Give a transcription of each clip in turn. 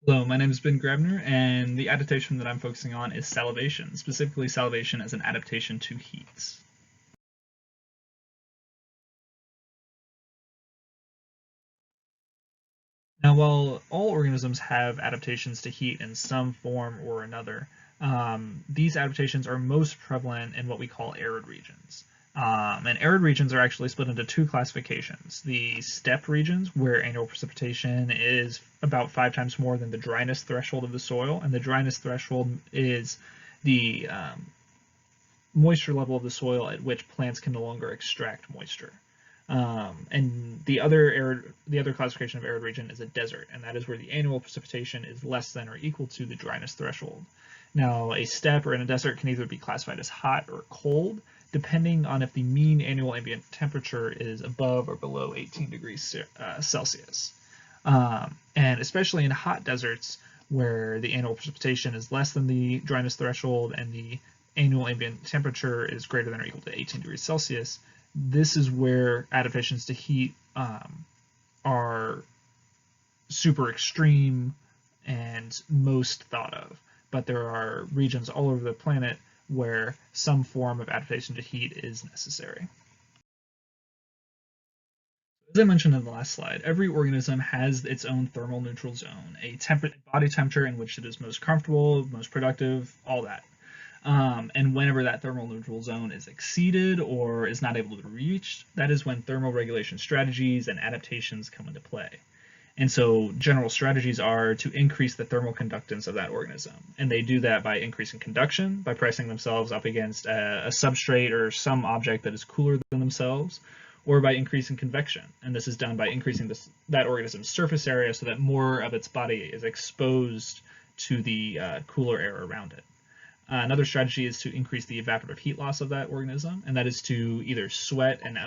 Hello, my name is Ben Grabner, and the adaptation that I'm focusing on is salivation, specifically salivation as an adaptation to heat. Now, while all organisms have adaptations to heat in some form or another, these adaptations are most prevalent in what we call arid regions. And arid regions are actually split into two classifications. The steppe regions, where annual precipitation is about 5 times more than the dryness threshold of the soil, and the dryness threshold is the moisture level of the soil at which plants can no longer extract moisture. And the other classification of arid region is a desert, and that is where the annual precipitation is less than or equal to the dryness threshold. Now, a steppe or in a desert can either be classified as hot or cold, depending on if the mean annual ambient temperature is above or below 18 degrees Celsius. And especially in hot deserts, where the annual precipitation is less than the dryness threshold and the annual ambient temperature is greater than or equal to 18 degrees Celsius, this is where adaptations to heat are super extreme and most thought of. But there are regions all over the planet where some form of adaptation to heat is necessary. As I mentioned in the last slide, every organism has its own thermal neutral zone, a body temperature in which it is most comfortable, most productive, all that. And whenever that thermal neutral zone is exceeded or is not able to be reached, that is when thermal regulation strategies and adaptations come into play. And so general strategies are to increase the thermal conductance of that organism. And they do that by increasing conduction, by pressing themselves up against a substrate or some object that is cooler than themselves, or by increasing convection. And this is done by increasing that organism's surface area so that more of its body is exposed to the cooler air around it. Another strategy is to increase the evaporative heat loss of that organism, and that is to either sweat and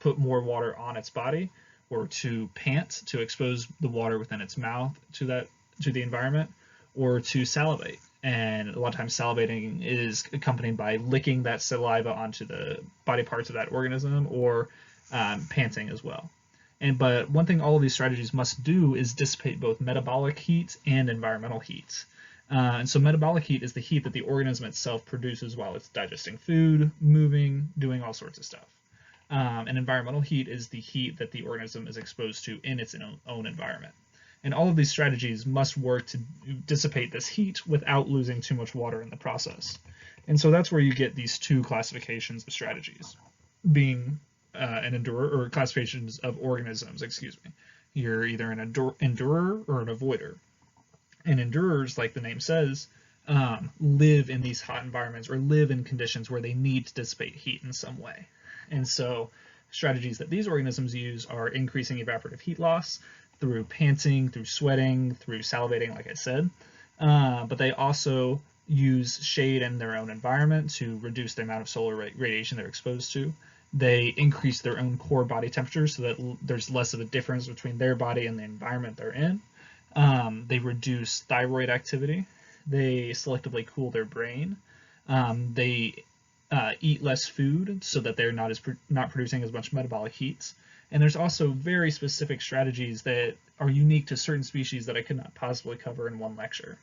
put more water on its body, or to pant to expose the water within its mouth to the environment, or to salivate. And a lot of times salivating is accompanied by licking that saliva onto the body parts of that organism, or panting as well. But one thing all of these strategies must do is dissipate both metabolic heat and environmental heat. And so metabolic heat is the heat that the organism itself produces while it's digesting food, moving, doing all sorts of stuff. And environmental heat is the heat that the organism is exposed to in its own environment. And all of these strategies must work to dissipate this heat without losing too much water in the process. And so that's where you get these two classifications of strategies, being an endurer, or classifications of organisms, excuse me. You're either an endurer or an avoider. And endurers, like the name says, live in these hot environments or live in conditions where they need to dissipate heat in some way. And so strategies that these organisms use are increasing evaporative heat loss through panting, through sweating, through salivating, like I said. But they also use shade in their own environment to reduce the amount of solar radiation they're exposed to. They increase their own core body temperature so that there's less of a difference between their body and the environment they're in. They reduce thyroid activity. They selectively cool their brain. They eat less food so that they're not producing as much metabolic heat. And there's also very specific strategies that are unique to certain species that I could not possibly cover in one lecture.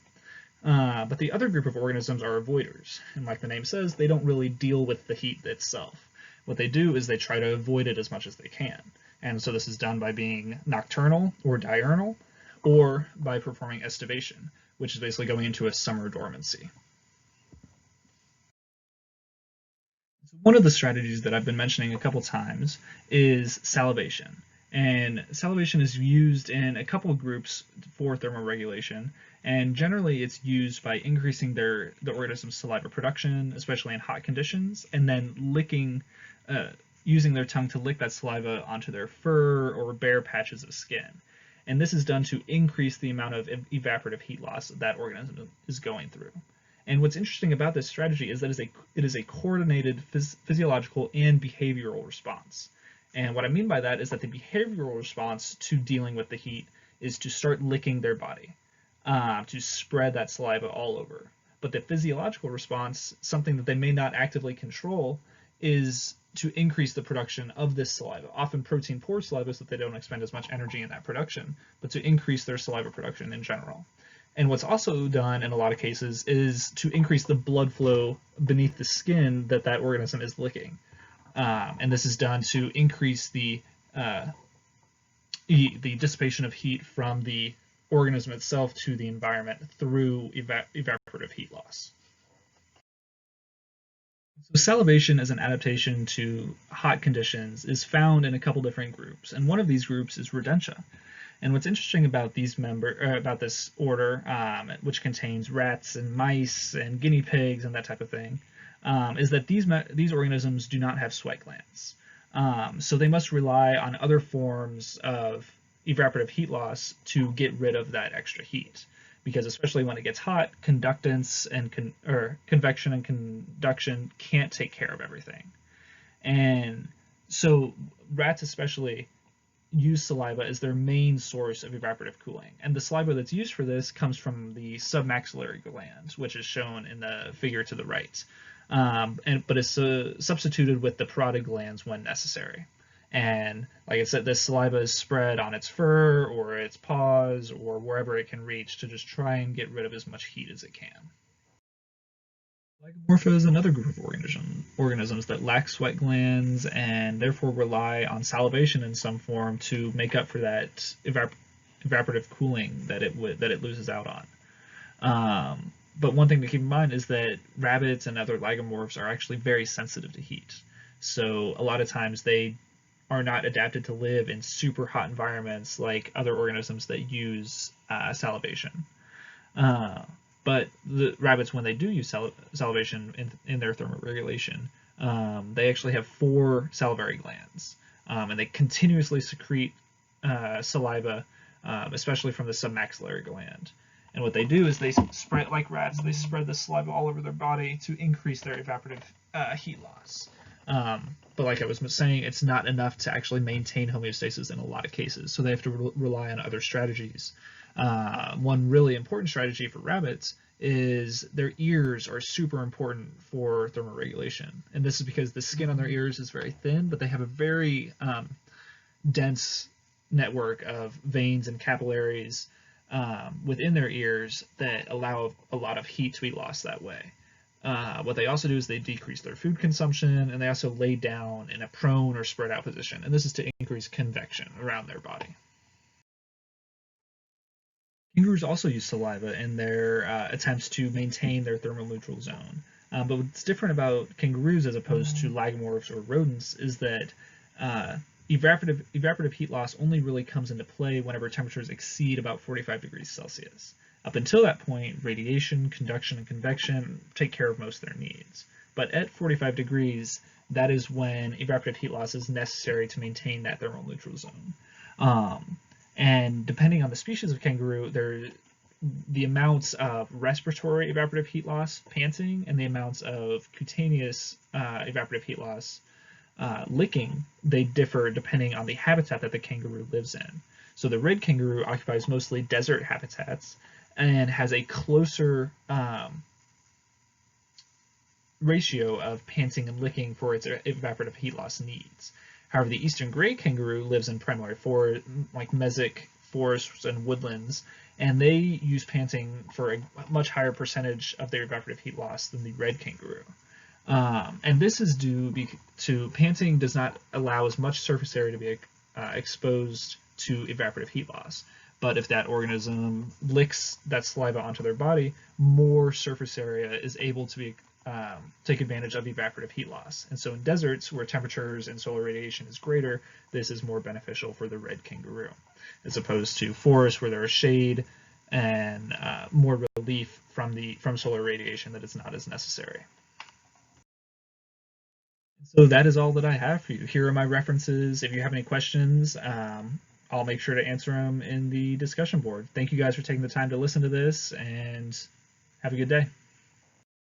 But the other group of organisms are avoiders. And like the name says, they don't really deal with the heat itself. What they do is they try to avoid it as much as they can. And so this is done by being nocturnal or diurnal, or by performing estivation, which is basically going into a summer dormancy. So one of the strategies that I've been mentioning a couple times is salivation. And salivation is used in a couple of groups for thermoregulation, and generally it's used by increasing the organism's saliva production, especially in hot conditions, and then using their tongue to lick that saliva onto their fur or bare patches of skin. And this is done to increase the amount of evaporative heat loss that organism is going through. And what's interesting about this strategy is that it is a coordinated physiological and behavioral response. And what I mean by that is that the behavioral response to dealing with the heat is to start licking their body, to spread that saliva all over. But the physiological response, something that they may not actively control, is to increase the production of this saliva, often protein poor saliva, so that they don't expend as much energy in that production, but to increase their saliva production in general. And what's also done in a lot of cases is to increase the blood flow beneath the skin that organism is licking. And this is done to increase the dissipation of heat from the organism itself to the environment through evaporative heat loss. So salivation as an adaptation to hot conditions is found in a couple different groups, and one of these groups is Rodentia. And what's interesting about about this order, which contains rats and mice and guinea pigs and that type of thing, is that these organisms do not have sweat glands. So they must rely on other forms of evaporative heat loss to get rid of that extra heat. Because especially when it gets hot, conductance and convection and conduction can't take care of everything. And so rats especially use saliva as their main source of evaporative cooling. And the saliva that's used for this comes from the submaxillary gland, which is shown in the figure to the right. But it's substituted with the parotid glands when necessary. And like I said, this saliva is spread on its fur or its paws or wherever it can reach to just try and get rid of as much heat as it can. Lagomorpha is another group of organisms that lack sweat glands and therefore rely on salivation in some form to make up for that evaporative cooling that it loses out on. But one thing to keep in mind is that rabbits and other lagomorphs are actually very sensitive to heat. So a lot of times they are not adapted to live in super hot environments like other organisms that use salivation. But the rabbits, when they do use salivation in their thermoregulation, they actually have 4 salivary glands, and they continuously secrete saliva, especially from the submaxillary gland. And what they do is they spread, like rats, they spread the saliva all over their body to increase their evaporative heat loss. But like I was saying, it's not enough to actually maintain homeostasis in a lot of cases, so they have to rely on other strategies. One really important strategy for rabbits is their ears are super important for thermoregulation. And this is because the skin on their ears is very thin, but they have a very dense network of veins and capillaries within their ears that allow a lot of heat to be lost that way. What they also do is they decrease their food consumption, and they also lay down in a prone or spread out position, and this is to increase convection around their body. Kangaroos also use saliva in their attempts to maintain their thermal neutral zone. But what's different about kangaroos as opposed to lagomorphs or rodents is that evaporative heat loss only really comes into play whenever temperatures exceed about 45 degrees Celsius. Up until that point, radiation, conduction, and convection take care of most of their needs. But at 45 degrees, that is when evaporative heat loss is necessary to maintain that thermal neutral zone. And depending on the species of kangaroo, the amounts of respiratory evaporative heat loss, panting, and the amounts of cutaneous evaporative heat loss, licking, they differ depending on the habitat that the kangaroo lives in. So the red kangaroo occupies mostly desert habitats and has a closer ratio of panting and licking for its evaporative heat loss needs. However, the eastern gray kangaroo lives in primary forest, like mesic forests and woodlands, and they use panting for a much higher percentage of their evaporative heat loss than the red kangaroo. And this is due to panting does not allow as much surface area to be exposed to evaporative heat loss. But if that organism licks that saliva onto their body, more surface area is able to be take advantage of evaporative heat loss. And so in deserts where temperatures and solar radiation is greater, this is more beneficial for the red kangaroo, as opposed to forests where there is shade and more relief from solar radiation that is not as necessary. So that is all that I have for you. Here are my references. If you have any questions, I'll make sure to answer them in the discussion board. Thank you guys for taking the time to listen to this, and have a good day.